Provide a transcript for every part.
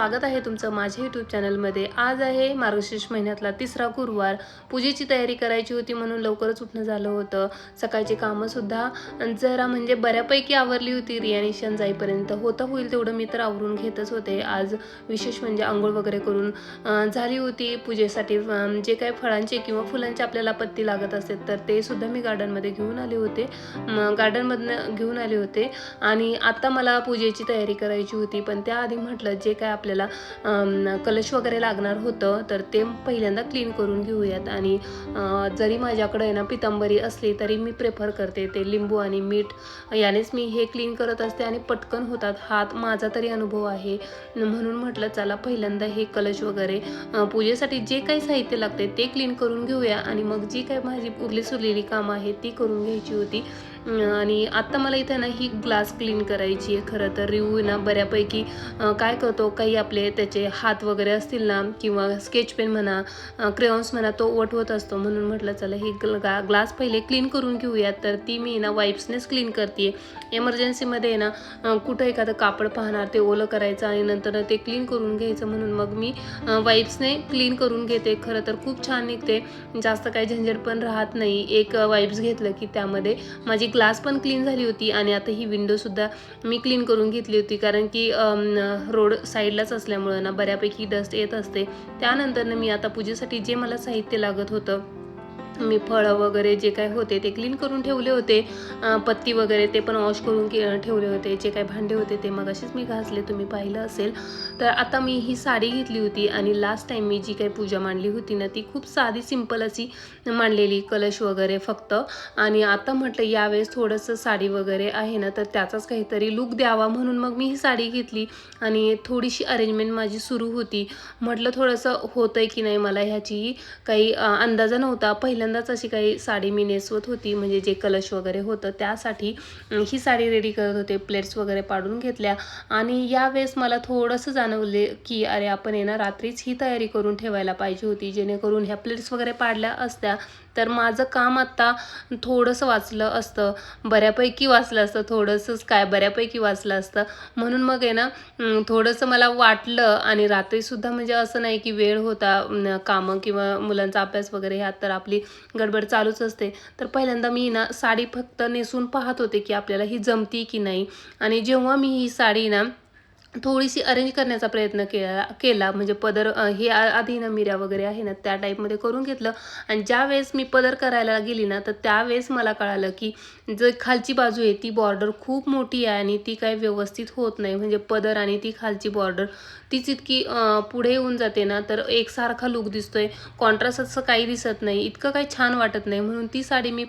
स्वागत आहे तुमचं माझ्या YouTube चॅनलमध्ये। आज आहे मार्गशीर्ष महिन्यातला तिसरा गुरुवार। पूजेची तयारी करायची होती म्हणून लवकरच उठणं झालं होतं। सकाळची कामं सुद्धा जरा म्हणजे बऱ्यापैकी आवरली होती। रियानिशन जाईपर्यंत होतं होईल तेवढं मी तर आवरून घेतच होते। आज विशेष म्हणजे अंघोळ वगैरे करून झाली होती। पूजेसाठी जे काही फळांचे किंवा फुलांचे आपल्याला पत्ती लागत असेल तर ते सुद्धा मी गार्डनमध्ये घेऊन आले होते। गार्डनमधनं घेऊन आले होते आणि आता मला पूजेची तयारी करायची होती, पण त्याआधी म्हटलं जे काय आपल्याला कलश वगैरे लागणार होतं तर ते पहिल्यांदा क्लीन करून घेऊयात। आणि जरी माझ्याकडे ना पितांबरी असली तरी मी प्रेफर करते ते लिंबू आणि मीठ यानेच मी हे क्लीन करत असते आणि पटकन होतात। हात माझा तरी अनुभव आहे, म्हणून म्हटलं चला पहिल्यांदा हे कलश वगैरे पूजेसाठी जे काही साहित्य लागते ते क्लीन करून घेऊया आणि मग जी काही माझी उरली सुरलेली कामं आहेत ती करून घ्यायची होती। आणि आता मला इथे ना ही ग्लास क्लीन करायची आहे। खरं तर रिव्ह्यू ना बऱ्यापैकी काय करतो, काही आपले त्याचे हात वगैरे असतील ना किंवा स्केच पेन म्हणा क्रेयॉन्स म्हणा तो वटवत असतो, म्हणून म्हटलं चला ही ग्लास पहिले क्लीन करून घेऊयात। तर ती मी ना वाईप्सनेच क्लीन करते। एमर्जन्सीमध्ये ना कुठं एखादं कापड पाहणार ते ओलं करायचं आणि नंतर ते क्लीन करून घ्यायचं, म्हणून मग मी वाईप्सने क्लीन करून घेते। खरं तर खूप छान निघते, जास्त काही झंझट पण राहत नाही। एक वाईप्स घेतलं की त्यामध्ये माझी ग्लास पण क्लीन झाली होती आणि आता ही विंडो सुद्धा मी क्लीन करून घेतली होती, कारण की रोड साईडलाच असल्यामुळं ना बऱ्यापैकी डस्ट येत असते। त्यानंतर मी आता पूजेसाठी जे मला साहित्य लागत होतं, मी फळं वगैरे जे काय होते ते क्लीन करून ठेवले होते। पत्ती वगैरे ते पण वॉश करून ठेवले होते। जे काही भांडे होते ते मगाशीच मी घासले, तुम्ही पाहिलं असेल। तर आता मी ही साडी घेतली होती आणि लास्ट टाइम मी जी काही पूजा मांडली होती ना ती खूप साधी सिंपल अशी मांडलेली, कलश वगैरे फक्त। आणि आता म्हटलं यावेळेस थोडंसं साडी वगैरे आहे ना तर त्याचाच काहीतरी लुक द्यावा, म्हणून मग मी ही साडी घेतली आणि थोडीशी अरेंजमेंट माझी सुरू होती। म्हटलं थोडंसं होतंय की नाही मला ह्याची काही अंदाजा नव्हता। पहिल्यांदाच अशी काही साडी मी नेसवत होती, म्हणजे जे कलश वगैरे होतं त्यासाठी ही साडी रेडी करत होते। प्लेट्स वगैरे पाडून घेतल्या आणि यावेळेस मला थोडंसं जाणवले की अरे आपण ना रात्रीच ही तयारी करून ठेवायला पाहिजे होती, जेणेकरून ह्या प्लेट्स वगैरे पाडल्या असत्या तर माझं काम आत्ता थोडंसं वाचलं असतं, बऱ्यापैकी वाचलं असतं। थोडंसंच काय, बऱ्यापैकी वाचलं असतं। म्हणून मग आहे ना थोडंसं मला वाटलं। आणि रात्रीसुद्धा म्हणजे असं नाही की वेळ होता, कामं किंवा मुलांचा अभ्यास वगैरे ह्यात तर आपली गडबड चालूच असते। तर पहिल्यांदा मी ना साडी फक्त नेसून पाहत होते की आपल्याला ही जमती की नाही। आणि जेव्हा मी ही साडी ना थोडीशी अरेंज करण्याचा प्रयत्न केला म्हणजे पदर हे आधी ना मिऱ्या वगैरे आहे ना त्या टाईपमध्ये करून घेतलं। आणि ज्यावेळेस मी पदर करायला गेली ना तर त्यावेळेस मला कळालं की जे खालची बाजू आहे ती बॉर्डर खूप मोठी आहे आणि ती काही व्यवस्थित होत नाही। म्हणजे पदर आणि ती खालची बॉर्डर तीच इतकी पुढे येऊन जाते ना तर एकसारखा लुक दिसतोय, कॉन्ट्रास्ट असं काही दिसत नाही, इतकं काही छान वाटत नाही। म्हणून ती साडी मी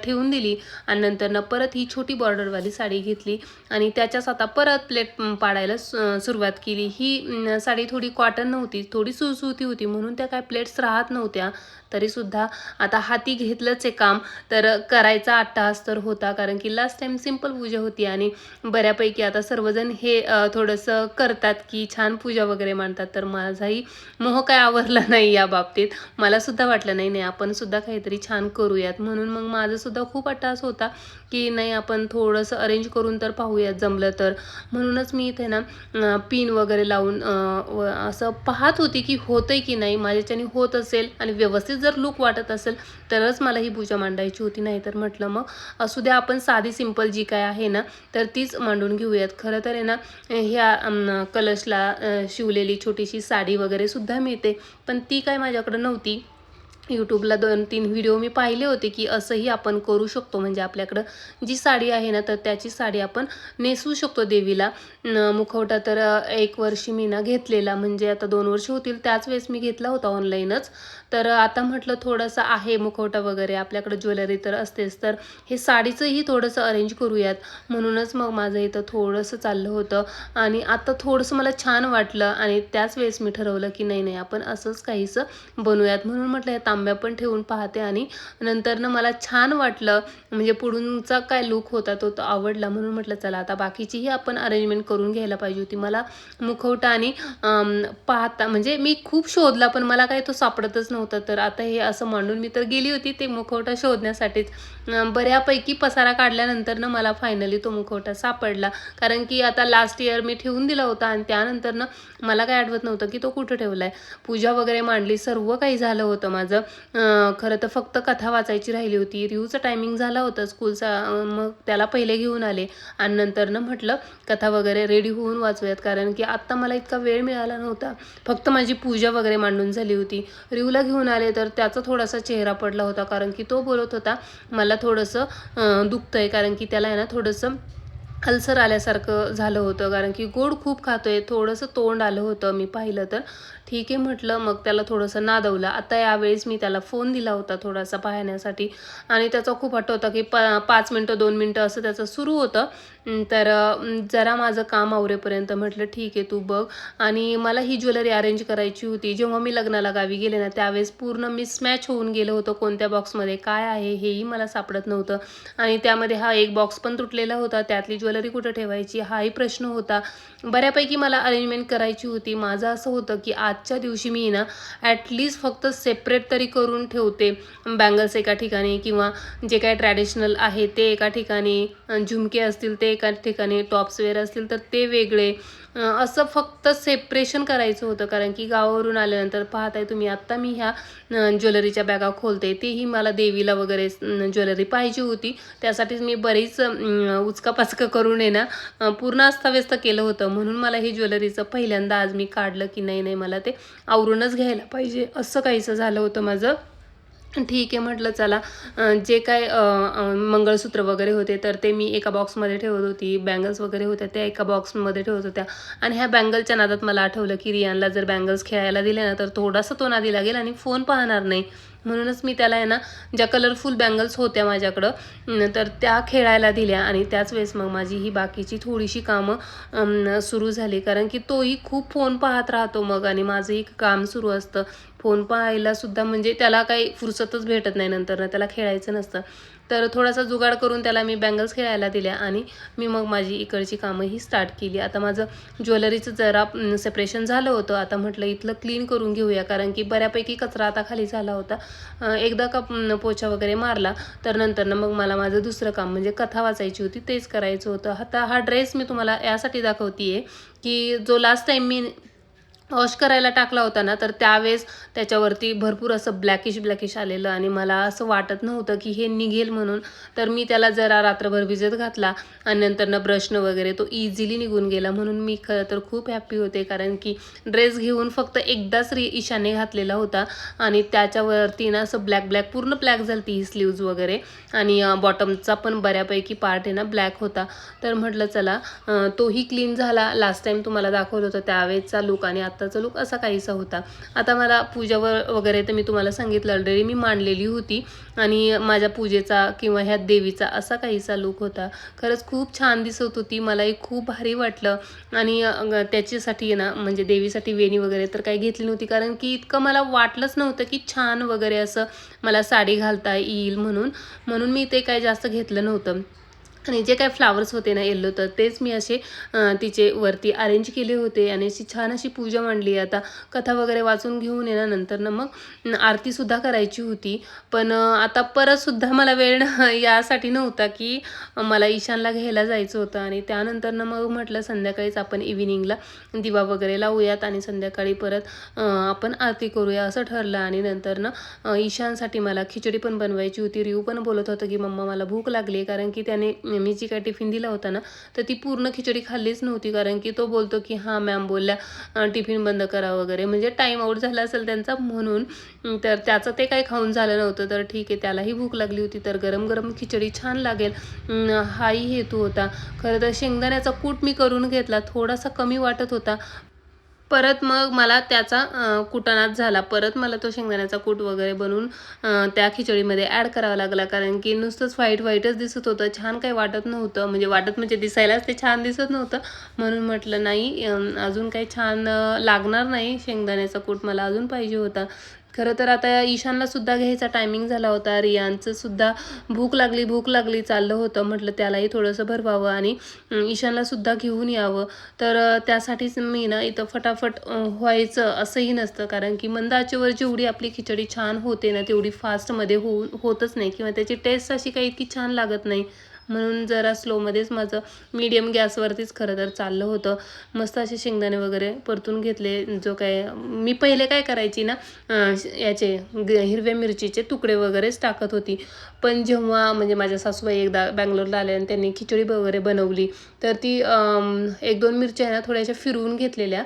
ठेवून दिली आणि नंतर ना परत ही छोटी बॉर्डरवाली साडी घेतली आणि त्याच्याच आता परत प्लेट पाडायला सुरुवात केली। ही साडी थोडी कॉटन नव्हती, थोडी सुसुती होती, म्हणून त्या काय प्लेट्स राहत नव्हत्या। तरीसुद्धा आता हाती घेतलंच आहे काम, तर करायचा अट्टहास तर होता, कारण की लास्ट टाइम सिंपल पूजा होती आणि बऱ्यापैकी आता सर्वजण हे थोडंसं करतात की छान पूजा वगैरे मांडतात। तर माझाही मोह काय आवरला नाही या बाबतीत। मला सुद्धा वाटलं नाही नाही आपण सुद्धा काहीतरी छान करूयात, म्हणून मग माझं सुद्धा खूप अट्टहास होता की नाही आपण थोडंसं अरेंज करून तर पाहूयात जमलं तर। म्हणूनच मी इथे ना पिन वगैरे लावून असं पाहत होती की होतंय की नाही, माझ्याच्याने होत असेल आणि व्यवस्थित जर लुक वाटत असेल तरच मला ही पूजा मांडायची होती। नाही तर म्हटलं मग असू द्या आपण साधी सिंपल जी काय आहे ना तर तीच मांडून घेऊयात। खरं तर आहे ना ह्या कलशला शिवलेली छोटीशी साडी वगैरे सुद्धा मिळते, पण ती काय माझ्याकडं नव्हती। यूट्यूबला 2-3 व्हिडिओ मी पाहिले होते की असंही आपण करू शकतो, म्हणजे आपल्याकडं जी साडी आहे ना तर त्याची साडी आपण नेसवू शकतो देवीला। मुखवटा तर एक वर्षी मी ना घेतलेला, म्हणजे आता 2 वर्ष होतील, त्याच वेळेस मी घेतला होता ऑनलाईनच। तर आता म्हटलं थोडंसं आहे मुखवटा वगैरे आपल्याकडे, ज्वेलरी तर असतेच, तर हे साडीचंही थोडंसं अरेंज करूयात, म्हणूनच मग माझं इथं थोडंसं चाललं होतं। आणि आता थोडंसं मला छान वाटलं आणि त्याच वेळेस मी ठरवलं की नाही नाही आपण असंच काहीसं बनवूयात। म्हणून म्हटलं तांब्या पण ठेवून पाहते आणि नंतरनं मला छान वाटलं. म्हणजे पुढूनचा काय लूक होता तो आवडला म्हणून म्हटलं चला आता बाकीचीही आपण अरेंजमेंट करून घ्यायला पाहिजे होती. मला मुखवटा आणि पाहता म्हणजे मी खूप शोधला पण मला काही तो सापडतच नव्हता. तर आता हे असं मांडून मी तर गेली होती ते मुखवटा शोधण्यासाठीच. बऱ्यापैकी पसारा काढल्यानंतरनं मला फायनली तो मुखवटा सापडला. कारण की आता लास्ट इयर मी ठेवून दिला होता आणि त्यानंतरनं मला काही आठवत नव्हतं की तो कुठं ठेवला आहे. पूजा वगैरे मांडली, सर्व काही झालं होतं माझं. खरं तर फक्त कथा वाचायची राहिली होती. रिहूचा टायमिंग झाला होता स्कूलचा. मग त्याला पहिले घेऊन आले आणि नंतरनं म्हटलं कथा वगैरे रेडी होऊन वाचूयात. कारण की आत्ता मला इतका वेळ मिळाला नव्हता. फक्त माझी पूजा वगैरे मांडून झाली होती. रिहूला घेऊन आले तर त्याचा थोडासा चेहरा पडला होता. कारण की तो बोलत होता मला थोडंसं दुखतंय. कारण की त्याला आहे ना थोडंसं अल्सर आल्यासारखं झालं होतं. कारण की गोड खूप खातोय. थोडंसं तोंड आलं होतं मी पाहिलं तर. ठीक आहे म्हटलं. मग त्याला थोडंसं नादवलं. आता यावेळेस मी त्याला फोन दिला होता थोडासा पाहण्यासाठी आणि त्याचा खूप हट्ट होता की 5 मिनटं 2 मिनटं असं त्याचं सुरू होतं. तर जरा माझं काम आवरेपर्यंत म्हटलं ठीक आहे तू बघ. आणि मला ही ज्वेलरी अरेंज करायची होती. जेव्हा मी लग्नाला गावी गेले ना त्यावेळेस पूर्ण मिसमॅच होऊन गेलं होतं. कोणत्या बॉक्समध्ये काय आहे हेही मला सापडत नव्हतं. आणि त्यामध्ये हा एक बॉक्स पण तुटलेला होता. त्यातली ज्वेलरी कुठं ठेवायची हाही प्रश्न होता. बऱ्यापैकी मला अरेंजमेंट करायची होती. माझं असं होतं की आजच्या दिवशी मी ना ॲटलीस्ट फक्त सेपरेट तरी करून ठेवते. बँगल्स एका ठिकाणी किंवा जे काही ट्रॅडिशनल आहे ते एका ठिकाणी, झुमके असतील ते एका ठिकाणी, टॉप्स वेअर असतील तर ते वेगळे. असं फक्त सेपरेशन करायचं होतं. कारण की गावावरून आल्यानंतर पाहताय तुम्ही आत्ता मी ह्या ज्वेलरीच्या बॅगा खोलते. तेही मला देवीला वगैरे ज्वेलरी पाहिजे होती. त्यासाठीच मी बरीच उचकापाचका करून आहे ना पूर्ण अस्ताव्यस्त केलं होतं. म्हणून मला ही ज्वेलरीचं पहिल्यांदा आज मी काढलं की नाही नाही मला ते आवरूनच घ्यायला पाहिजे असं काहीसं झालं होतं माझं. ठीक आहे म्हटलं चला. जे काय मंगळसूत्र वगैरे होते तर ते मी एका बॉक्समध्ये ठेवत होती. बँगल्स वगैरे होत्या त्या एका बॉक्समध्ये ठेवत होत्या. आणि ह्या बँगलच्या नादात मला आठवलं की रियानला जर बँगल्स खेळायला दिले ना तर थोडासा तो नादी लागेल आणि फोन पाहणार नाही. म्हणूनच मी त्याला आहे ना ज्या कलरफुल बँगल्स होत्या माझ्याकडं तर त्या खेळायला दिल्या. आणि त्याच वेळेस मग माझी ही बाकीची थोडीशी कामं सुरू झाली. कारण की तोही खूप फोन पाहत राहतो मग आणि माझंही काम सुरू असतं. फोन पाहायलासुद्धा म्हणजे त्याला काही फुरसतच भेटत नाही नंतर त्याला खेळायचं नसतं. तर थोडासा जुगाड करून त्याला मी बँगल्स खेळायला दिल्या आणि मी मग माझी इकडची कामंही स्टार्ट केली. आता माझं ज्वेलरीचं जरा सेपरेशन झालं होतं. आता म्हटलं इथलं क्लीन करून घेऊया. कारण की बऱ्यापैकी कचरा आता खाली झाला होता. एकदा का पोछा वगैरे मारला तर नंतरनं मग मला माझं दुसरं काम म्हणजे कथा वाचायची होती तेच करायचं होतं. आता हा ड्रेस मी तुम्हाला यासाठी दाखवते आहे की जो लास्ट टाईम मी वॉश करायला टाकला होता ना तर त्यावेळेस त्याच्यावरती भरपूर असं ब्लॅकिश आलेलं आणि मला असं वाटत नव्हतं की हे निघेल म्हणून. तर मी त्याला जरा रात्रभर भिजत घातला आणि नंतरनं ब्रशनं वगैरे तो इझिली निघून गेला. म्हणून मी खरं तर खूप हॅप्पी होते. कारण की ड्रेस घेऊन फक्त एकदाच ईशाने घातलेला होता आणि त्याच्यावरती ना असं ब्लॅक पूर्ण ब्लॅक झाली ही स्लीव्ज वगैरे आणि बॉटमचा पण बऱ्यापैकी पार्ट आहे ना ब्लॅक होता. तर म्हटलं चला तोही क्लीन झाला. लास्ट टाईम तुम्हाला दाखवलं होतं त्यावेळेचा लुक आणि आत्ताचा लुक असा काहीसा होता. आता मला पूजावर वगैरे तर मी तुम्हाला सांगितलं ऑलरेडी मी मांडलेली होती आणि माझ्या पूजेचा किंवा ह्या देवीचा असा काहीसा लुक होता. खरंच खूप छान दिसत होती. मलाही खूप भारी वाटलं आणि त्याच्यासाठी ना म्हणजे देवीसाठी वेणी वगैरे तर काही घेतली नव्हती. कारण की इतकं मला वाटलंच नव्हतं की छान वगैरे असं मला साडी घालता येईल म्हणून मी ते काही जास्त घेतलं नव्हतं. आणि जे काही फ्लावर्स होते ना येल्लो तर तेच मी असे तिचे वरती अरेंज केले होते आणि अशी छान अशी पूजा मांडली. आता कथा वगैरे वाचून घेऊन नंतर मग आरतीसुद्धा करायची होती. पण आता परतसुद्धा मला वेळ यासाठी नव्हता की मला ईशानला घ्यायला जायचं होतं आणि त्यानंतरनं मग म्हटलं संध्याकाळीच आपण इव्हिनिंगला दिवा वगैरे लावूयात आणि संध्याकाळी परत आपण आरती करूया असं ठरलं. आणि नंतरनं ईशानसाठी मला खिचडी पण बनवायची होती. रिऊ पण बोलत होतं की मम्मा मला भूक लागली. कारण की त्याने मी जी काय टिफिन दिला होता ना तर ती पूर्ण खिचडी खाल्लीच नव्हती. कारण की तो बोलतो की हां मॅम बोलल्या टिफिन बंद करा वगैरे म्हणजे टाईम आऊट झाला असेल त्यांचा म्हणून. तर त्याचं ते काही खाऊन झालं नव्हतं. तर ठीक आहे त्यालाही भूक लागली होती तर गरम गरम खिचडी छान लागेल हाही हेतू होता. खरं तर शेंगदाण्याचा कूट मी करून घेतला. थोडासा कमी वाटत होता. परत मग मला त्याचा कुटाणाच झाला. परत मला तो शेंगदाण्याचा कूट वगैरे बनवून त्या खिचडीमध्ये ॲड करावा लागला. कारण की नुसतंच व्हाईटच दिसत होतं. छान काही वाटत नव्हतं. म्हणजे दिसायलाच ते छान दिसत नव्हतं. म्हणून म्हटलं नाही अजून काही छान लागणार नाही शेंगदाण्याचा कूट मला अजून पाहिजे होता. खरं तर आता ईशानला सुद्धा घ्यायचा टायमिंग झाला होता. रियानचं सुद्धा भूक लागली चाललं होतं. म्हटलं त्यालाही थोडंसं भरवावं आणि ईशानला सुद्धा घेऊन यावं. तर त्यासाठीच मी ना इथं फटाफट व्हायचं असंही नसतं, कारण की मंद आचेवर जेवढी आपली खिचडी छान होते ना तेवढी फास्टमध्ये होतच नाही किंवा त्याची टेस्ट अशी काही इतकी छान लागत नाही. म्हणून जरा स्लोमध्येच माझं मीडियम गॅसवरतीच खरं तर चाललं होतं. मस्त असे शेंगदाणे वगैरे परतून घेतले. जो काय मी पहिले काय करायची ना, याचे हिरव्या मिरचीचे तुकडे वगैरेच टाकत होती. पण जेव्हा म्हणजे माझ्या सासूबाई एकदा बँगलोरला आल्या आणि त्यांनी खिचडी वगैरे बनवली, तर ती 1-2 मिरच्या आहे ना थोड्याशा फिरवून घेतलेल्या.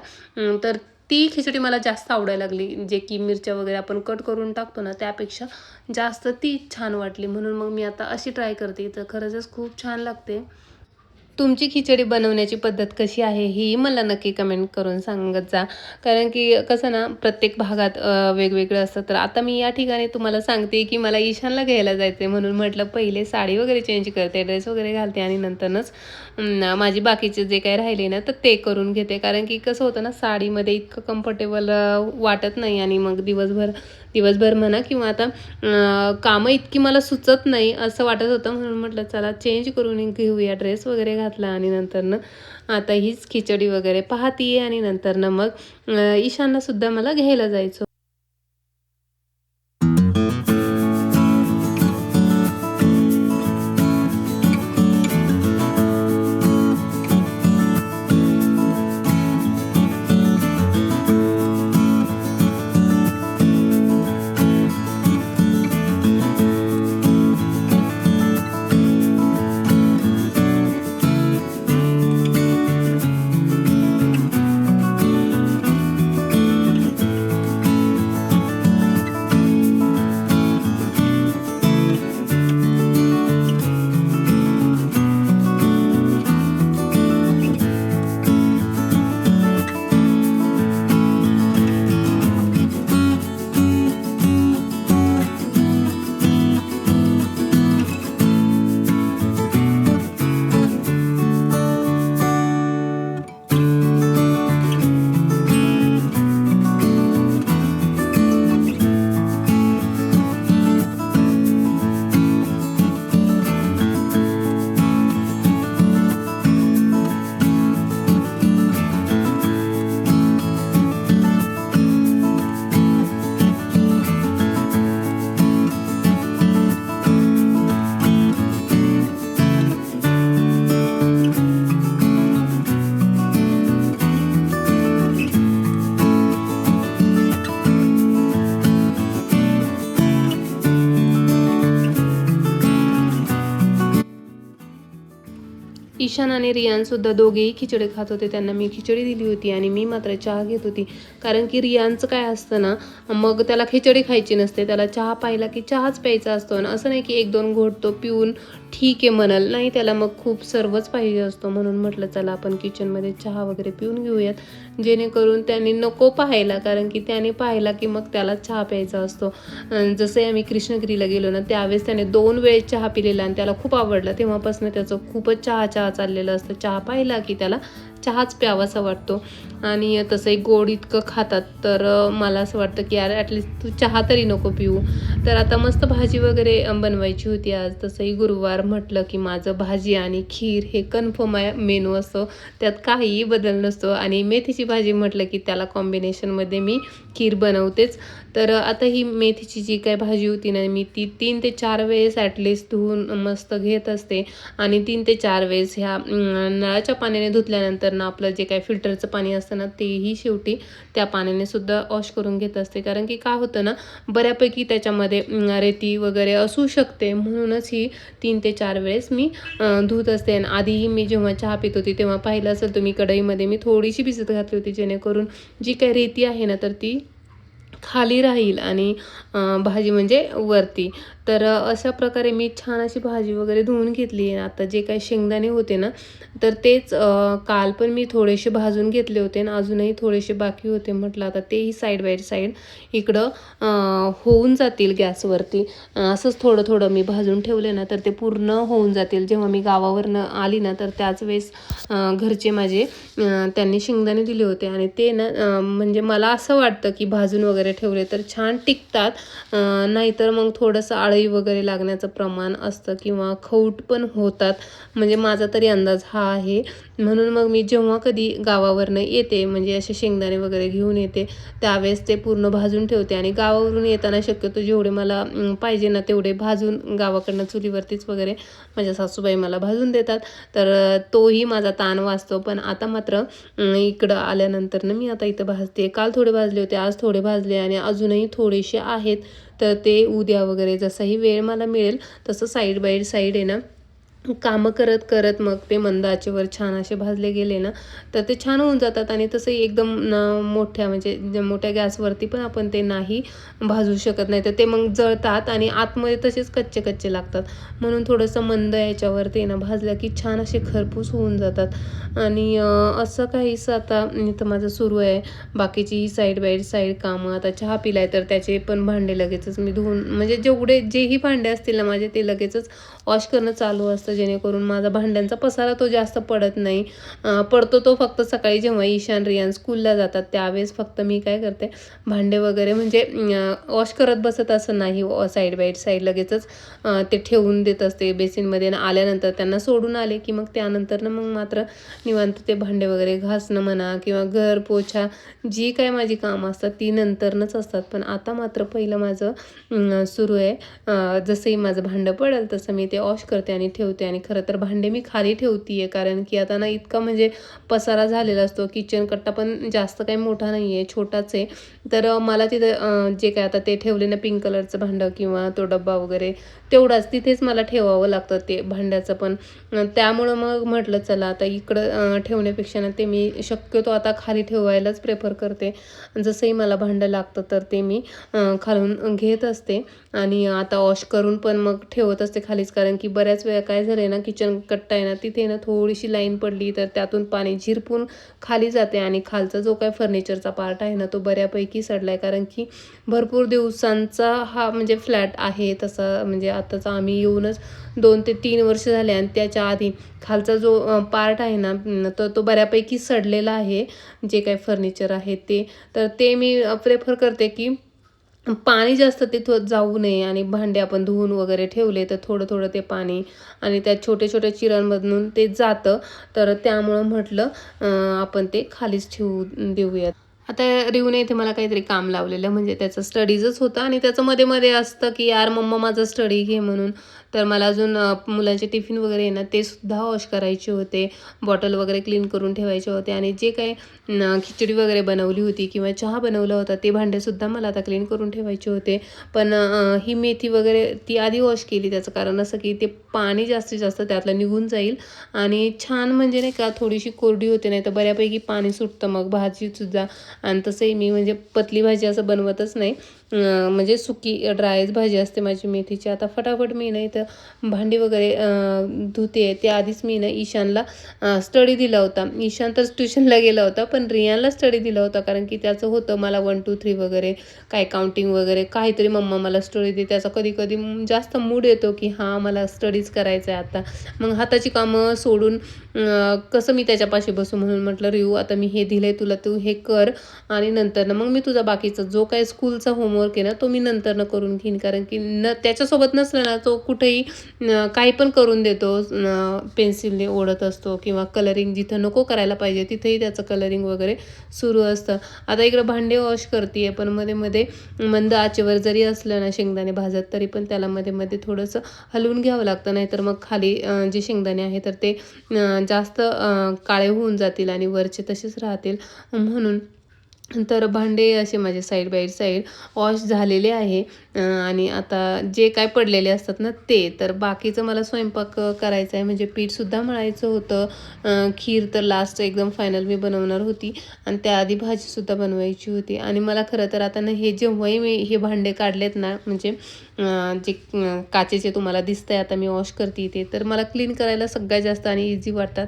तर ती खिचडी मला जास्त आवडायला लागली. जे की मिरच्या वगैरे आपण कट करून टाकतो ना त्यापेक्षा जास्त ती छान वाटली. म्हणून मग मी आता अशी ट्राय करते. तर खरंच खूप छान लागते. तुमची खिचडी बनवण्याची पद्धत कशी आहे ही मला नक्की कमेंट करून सांगत जा. कारण की कसं ना प्रत्येक भागात वेगवेगळं असतं. तर आता मी या ठिकाणी तुम्हाला सांगते की मला ईशानला घ्यायला जायचं आहे, म्हणून म्हटलं पहिले साडी वगैरे चेंज करते, ड्रेस वगैरे घालते आणि नंतरच माझी बाकीचे जे काही राहिले ना तर ते करून घेते. कारण की कसं होतं ना साडीमध्ये इतकं कम्फर्टेबल वाटत नाही आणि मग दिवसभर म्हणा किंवा आता कामं इतकी मला सुचत नाही असं वाटत होतं. म्हणून म्हटलं चला चेंज करून घेऊया, ड्रेस वगैरे घातला आणि नंतरनं आता हीच खिचडी वगैरे पाहतीये आणि नंतरनं मग ईशानला सुद्धा मला घ्यायला जायचं. ईशान आणि रियानसुद्धा दोघेही खिचडी खात होते. त्यांना मी खिचडी दिली होती आणि मी मात्र चहा घेत होती. कारण की रियानचं काय असतं ना, मग त्याला खिचडी खायची नसते, त्याला चहा पाहिला की चहाच प्यायचा असतो. आणि असं नाही की 1-2 घोट तो पिऊन ठीक आहे म्हणाल, नाही त्याला मग खूप सर्वच पाहिजे असतो. म्हणून म्हटलं चला आपण किचनमध्ये चहा वगैरे पिऊन घेऊयात, जेणेकरून त्याने नको पाहायला, कारण की त्याने पाहिला की मग त्याला चहा प्यायचा असतो. जसं आम्ही कृष्णगिरीला गेलो ना त्यावेळेस त्याने 2 वेळेस चहा पिलेला आणि त्याला खूप आवडला. तेव्हापासून त्याचं खूपच चहा चाललेलं असतं. चहा पाहिला की त्याला चहाच प्यावासा वाटतो. आणि तसंही गोड इतकं खातात, तर मला असं वाटतं की यार ॲटलिस्ट तू चहा तरी नको पिऊ. तर आता मस्त भाजी वगैरे बनवायची होती आज. तसंही गुरुवार म्हटलं की माझं भाजी आणि खीर हे कन्फर्म मेनू असतो, त्यात काहीही बदल नसतो. आणि मेथीची भाजी म्हटलं की त्याला कॉम्बिनेशनमध्ये मी खीर बनवतेच. तर आता ही मेथीची जी काही भाजी होती ना, मी ती 3 ते 4 वेळेस ॲटलिस्ट धुवून मस्त घेत असते. आणि 3 ते 4 वेळेस ह्या नळाच्या पाण्याने धुतल्यानंतर ना आपलं जे काही फिल्टरचं पाणी असतं ना तेही शेवटी त्या पाण्याने सुद्धा वॉश करून घेत असते. कारण की काय होतं ना, बऱ्यापैकी त्याच्यामध्ये रेती वगैरे असू शकते. म्हणूनच ही 3 ते 4 वेळेस मी धुत असते. आणि आधीही मी जेव्हा चहा पित होती तेव्हा पाहिलं असेल तुम्ही, कढईमध्ये मी थोडीशी भिजत घातली होती, जेणेकरून जी काही रेती आहे ना तर ती खाली राहील आणि भाजी म्हणजे वरती. तर अशा प्रकारे मी छान अशी भाजी वगैरे धुवून घेतली आहे. आता जे काही शेंगदाणे होते ना तर तेच काल पण मी थोडेसे भाजून घेतले होते आणि अजूनही थोडेसे बाकी होते. म्हटलं आता तेही साईड बाय साईड इकडं होऊन जातील गॅसवरती. असंच थोडं थोडं मी भाजून ठेवले ना तर ते पूर्ण होऊन जातील. जेव्हा मी गावावरनं आली ना तर त्याच वेळेस घरचे माझे त्यांनी शेंगदाणे दिले होते आणि ते ना म्हणजे मला असं वाटतं की भाजून वगैरे ठेवले तर छान टिकतात. नाहीतर मग थोडंसं आळी वगैरे लागण्याचं प्रमाण असतं किंवा खौट पण होतात, म्हणजे माझा तरी अंदाज हा आहे. म्हणून मग मी जेव्हा कधी गावावरनं येते म्हणजे असे शेंगदाणे वगैरे घेऊन येते त्यावेळेस ते पूर्ण भाजून ठेवते आणि गावावरून येताना शक्यतो जेवढे मला पाहिजे ना तेवढे भाजून गावाकडनं चुलीवरतीच वगैरे माझ्या सासूबाई मला भाजून देतात. तर तोही माझा ताण वाचतो. पण आता मात्र इकडं आल्यानंतर मी आता इथं भाजते. काल थोडे भाजले होते, आज थोडे भाजले आणि अजूनही थोडेसे आहेत. तर ते उद्या वगैरे जसाही वेळ मला मिळेल तसं साईड बाय साईड आहे ना कामं करत करत मग ते मंद आचेवर छान असे भाजले गेले ना तर ते छान होऊन जातात. आणि तसंही एकदम मोठ्या म्हणजे मोठ्या गॅसवरती पण आपण ते नाही भाजू शकत, नाही तर ते मग जळतात आणि आतमध्ये तसेच कच्चे कच्चे लागतात. म्हणून थोडंसं मंद याच्यावर ते ना भाजलं की छान असे खरपूस होऊन जातात. आणि असं काहीसं आता इथं माझं सुरू आहे. बाकीची ही साईड बाय साईड कामं. आता चहा पिलाय तर त्याचे पण भांडे लगेचच मी धुवून म्हणजे जेही भांडे असतील ना माझे ते लगेचच वॉश करणं चालू असतं, जेणेकरून माझा भांड्यांचा पसारा तो जास्त पडत नाही. पडतो तो फक्त सकाळी जेव्हा ईशान रियान स्कूलला जातात त्यावेळेस फक्त मी काय करते भांडे वगैरे म्हणजे वॉश करत बसत असं नाही, साईड बाय साईड लगेचच ते ठेवून देत असते बेसिनमध्ये. आणि आल्यानंतर त्यांना सोडून आले की मग त्यानंतर मग मात्र निवांत ते भांडे वगैरे घासणं म्हणा किंवा घर पोछा जी काय माझी कामं असतात ती नंतरनंच असतात. पण आता मात्र पहिलं माझं सुरू आहे. जसंही माझं भांडं पडेल तसं मी ते वॉश करते आणि ठेवते. आणि खरं तर भांडे मी खाली ठेवते आहे कारण की आता ना इतका म्हणजे पसारा झालेला असतो. किचन कट्टा पण जास्त काही मोठा नाही आहे, छोटाच आहे. तर मला तिथं जे काय आता ते ठेवले ना पिंक कलरचं भांडं किंवा तो डब्बा वगैरे तेवढाच तिथेच मला ठेवावं लागतं ते भांड्याचं पण. त्यामुळं मग म्हटलं चला आता इकडं ठेवण्यापेक्षा ना ते मी शक्यतो आता खाली ठेवायलाच प्रेफर करते. जसंही मला भांडं लागतं तर ते मी खालून घेत असते आणि आता वॉश करून पण मग ठेवत असते खालीच. कारण की बऱ्याच वेळा काय झालं आहे ना किचन कट्टा आहे ना तिथे ना थोडीशी लाईन पडली तर त्यातून पाणी झिरपून खाली जाते आणि खालचा जो काय फर्निचरचा पार्ट आहे ना तो बऱ्यापैकी सडला आहे. कारण की भरपूर दिवसांचा हा म्हणजे फ्लॅट आहे तसा, म्हणजे आताचा आम्ही येऊनच 2 ते 3 वर्ष झाले आणि त्याच्या आधी खालचा जो पार्ट आहे ना तर तो बऱ्यापैकी सडलेला आहे, जे काही फर्निचर आहे ते. तर ते मी प्रेफर करते की पाणी जास्त तिथं जाऊ नये आणि भांडे आपण धुवून वगैरे ठेवले तर थोडं थोडं ते पाणी आणि त्या छोट्या छोट्या चिरांमधून ते जातं. तर त्यामुळं म्हटलं आपण ते खालीच ठेवून देऊयात. आता रिवने इथे मला काहीतरी काम लावलेलं म्हणजे त्याचं स्टडीजच होतं आणि त्याचं मध्ये मध्ये असतं की यार मम्मा माझं स्टडी घे म्हणून. तर मला अजून मुलांचे टिफिन वगैरे आहे ना ते सुद्धा वॉश करायचे होते, बॉटल वगैरे क्लीन करून ठेवायचे होते आणि जे काही खिचडी वगैरे बनवली होती किंवा चहा बनवला होता ते भांडेसुद्धा मला आता क्लीन करून ठेवायचे होते. पण ही मेथी वगैरे ती आधी वॉश केली. त्याचं कारण असं की ते पाणी जास्तीत जास्त त्यातलं निघून जाईल आणि छान म्हणजे नाही का थोडीशी कोरडी होते, नाही तर बऱ्यापैकी पाणी सुटतं मग भाजीसुद्धा. आणि तसंही मी म्हणजे पतली भाजी असं बनवतच नाही, म्हणजे सुकी ड्रायच भाजी असते माझी मेथीची. आता फटाफट मी नाही तर भांडी वगैरे धुते. त्याआधीच मी ना ईशानला स्टडी दिला होता. ईशान तर ट्युशनला गेला होता पण रियानला स्टडी दिला होता कारण की त्याचं होतं मला 1 2 3 वगैरे काय काउंटिंग वगैरे काहीतरी मम्मा मला स्टडी दे. त्याचा कधी कधी जास्त मूड येतो की हां मला स्टडीज करायचं आहे आता. मग हाताची कामं सोडून कसं मी त्याच्यापाशी बसू, म्हणून म्हटलं रियू आता मी हे दिलंय तुला तू हे कर आणि नंतर मग मी तुझा बाकीचा जो काही स्कूलचा होमवर्क आहे ना तो मी नंतर करून घेईन. कारण की त्याच्यासोबत नसलं ना तो कुठेही काही पण करून देतो, पेन्सिलने ओढत असतो किंवा कलरिंग जिथं नको करायला पाहिजे तिथेही त्याचं कलरिंग वगैरे सुरू असतं. आता इकडं भांडे वॉश करते आहे पण मध्ये मध्ये मंद आचेवर जरी असलं ना शेंगदाणे भाजत तरी पण त्याला मध्ये मध्ये थोडंसं हलवून घ्यावं लागतं, नाहीतर मग खाली जे शेंगदाणे आहे तर ते जास्त काळे होऊन जातील आणि वरचे तसेच राहतील. म्हणून तर भांडे असे माझे साईड बाय साईड वॉश झालेले आहे. आणि आता जे काय पडलेले असतात ना ते, तर बाकीचं मला स्वयंपाक करायचा आहे म्हणजे पीठसुद्धा मळायचं होतं. खीर तर लास्ट एकदम फायनल मी बनवणार होती आणि त्याआधी भाजीसुद्धा बनवायची होती. आणि मला खरं तर आता ना हे जेव्हाही मी हे भांडे काढलेत ना म्हणजे जे काचेचे तुम्हाला दिसतं आहे आता मी वॉश करते ते, तर मला क्लीन करायला सगळ्यात जास्त आणि इझी वाटतात.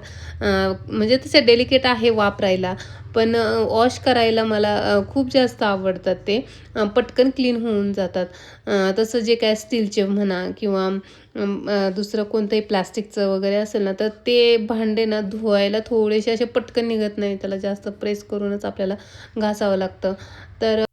म्हणजे तसे डेलिकेट आहे वापरायला पण वॉश करायला मला खूप जास्त आवडतात. ते पटकन क्लीन होऊन जातात. तसं जे काय स्टीलचे म्हणा किंवा दुसरं कोणतंही प्लास्टिकचं वगैरे असेल ना तर ते भांडे ना धुवायला थोडेसे असे पटकन निघत नाही, त्याला जास्त प्रेस करूनच आपल्याला घासावं लागतं. तर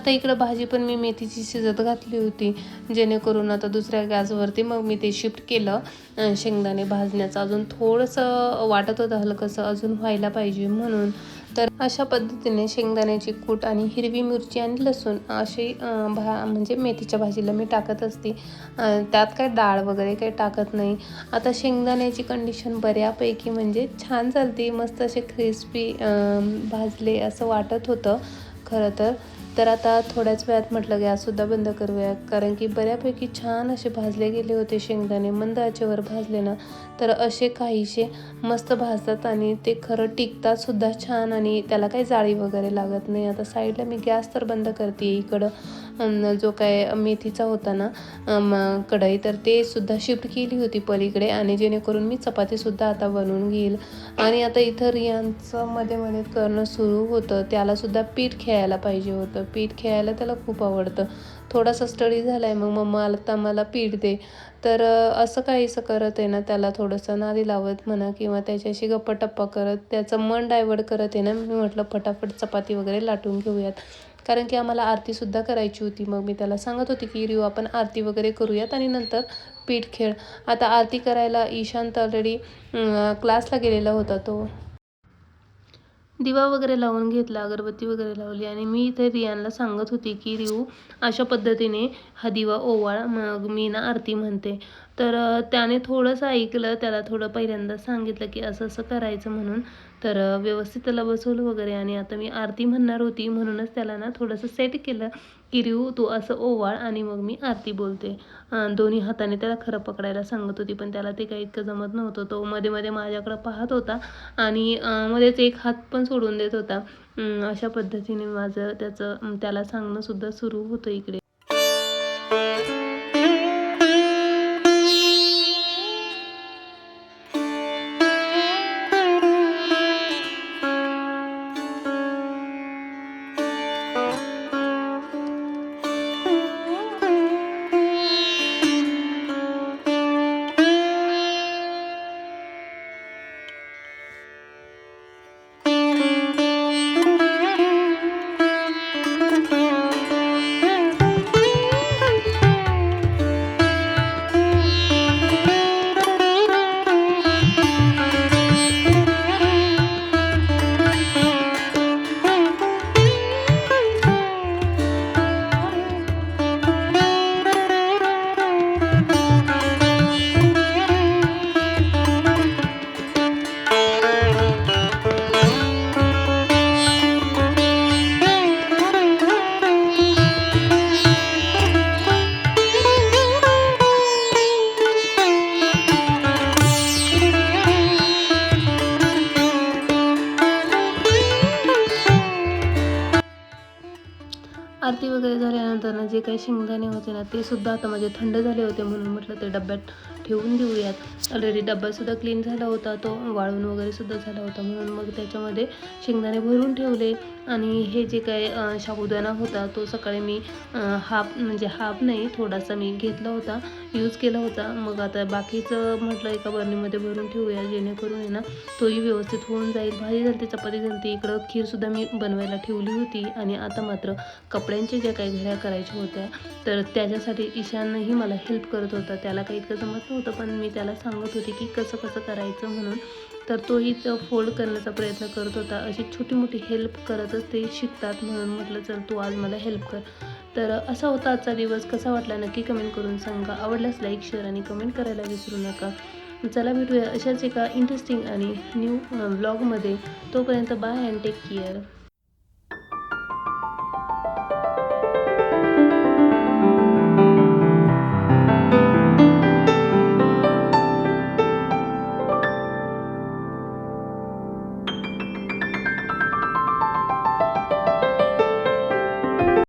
आता इकडं भाजी पण मी मेथीची शिजत घातली होती, जेणेकरून आता दुसऱ्या गॅसवरती मग मी ते शिफ्ट केलं शेंगदाणे भाजण्याचं. अजून थोडंसं वाटत होतं हलकंसं अजून व्हायला पाहिजे म्हणून. तर अशा पद्धतीने शेंगदाण्याची कूट आणि हिरवी मिरची आणि लसूण अशी म्हणजे मेथीच्या भाजीला मी टाकत असते. त्यात काय डाळ वगैरे काही टाकत नाही. आता शेंगदाण्याची कंडिशन बऱ्यापैकी म्हणजे छान चालते, मस्त असे क्रिस्पी भाजले असं वाटत होतं खरं तर आता थोड्याच वेळात म्हटलं गॅससुद्धा बंद करूया, कारण की बऱ्यापैकी छान असे भाजले गेले होते शेंगदाणे. मंद आचेवर भाजले ना तर असे काहीसे मस्त भाजतात आणि ते खरं टिकतात सुद्धा छान आणि त्याला काही जाळी वगैरे लागत नाही. आता साईडला मी गॅस तर बंद करते. इकडं जो काय मेथीचा होता ना कढई, तर ते सुद्धा शिफ्ट केली होती पलीकडे, आणि जेणेकरून मी चपातीसुद्धा आता बनवून घेईल. आणि आता इथं रियांचं मध्ये मध्ये करणं सुरू होतं. त्यालासुद्धा पीठ खेळायला पाहिजे होतं. पीठ खेळायला त्याला खूप आवडतं. थोडासा स्टडी झाला आहे, मग मम्मा आता मला पीठ दे. तर असं काहीसं करत आहे ना, त्याला थोडंसं नादी लावत म्हणा किंवा त्याच्याशी गप्पा करत त्याचं मन डायवर्ट करत आहे ना, मी म्हटलं फटाफट चपाती वगैरे लाटून घेऊयात, कारण की आम्हाला आरतीसुद्धा करायची होती. मग मी त्याला सांगत होती की रिऊ आपण आरती वगैरे करूयात आणि नंतर पीठ खेळ. आता आरती करायला ईशांत ऑलरेडी क्लासला गेलेला होता. तो दिवा वगैरे लावून घेतला, अगरबत्ती वगैरे लावली, आणि मी इथे रियानला सांगत होती की रिऊ अशा पद्धतीने हा दिवा ओवाळ, मग मी ना आरती म्हणते. तर त्याने थोडंसं ऐकलं. त्याला थोडं पहिल्यांदा सांगितलं की असं असं करायचं म्हणून. तर व्यवस्थित त्याला बसवलं वगैरे, आणि आता मी आरती म्हणणार होती म्हणूनच त्याला ना थोडंसं सेट केलं की रिऊ तू असं ओवाळ आणि मग मी आरती बोलते. दोन्ही हाताने त्याला खरं पकडायला सांगत होती, पण त्याला ते काही इतकं जमत नव्हतं. तो मध्ये मध्ये माझ्याकडं पाहत होता आणि मध्येच एक हात पण सोडून देत होता. अशा पद्धतीने माझं त्याला सांगणंसुद्धा सुरू होतं इकडे. आरती वगैरे झाल्यानंतर ना जे काही शेंगदाणे होते ना ते सुद्धा आता माझे थंड झाले होते, म्हणून म्हटलं ते डब्यात ठेवून देऊयात. ऑलरेडी डब्बासुद्धा क्लीन झाला होता, तो वाळून वगैरे सुद्धा झाला होता, म्हणून मग त्याच्यामध्ये शेंगदाणे भरून ठेवले. आणि हे जे काही साबुदाणा होता तो सकाळी मी हाफ नाही, थोडासा मी घेतला होता, यूज केला होता. मग आता बाकीचं म्हटलं एका बरणीमध्ये भरून ठेवूया, जेणेकरून आहे ना तोही व्यवस्थित होऊन जाईल. भाजी झाली, चपाती झाली, इकडं खीरसुद्धा मी बनवायला ठेवली होती. आणि आता मात्र कपड्यांच्या ज्या काही घड्या करायच्या होत्या, तर त्याच्यासाठी ईशानही मला हेल्प करत होता. त्याला काही इतकं जमत नव्हतं, पण मी त्याला सांगत होती की कसं कसं करायचं म्हणून. तर तोही फोल्ड करण्याचा प्रयत्न करत होता. अशी छोटी मोठी हेल्प करतच ते शिकतात, म्हणून म्हटलं चल तू आज मला हेल्प कर. तर असा होता आजचा दिवस. कसा वाटला नक्की कमेंट करून सांगा. आवडल्यास लाईक, शेअर आणि कमेंट करायला विसरू नका. चला भेटूया अशाच एका इंटरेस्टिंग आणि न्यू व्लॉगमध्ये. तोपर्यंत बाय अँड टेक केअर.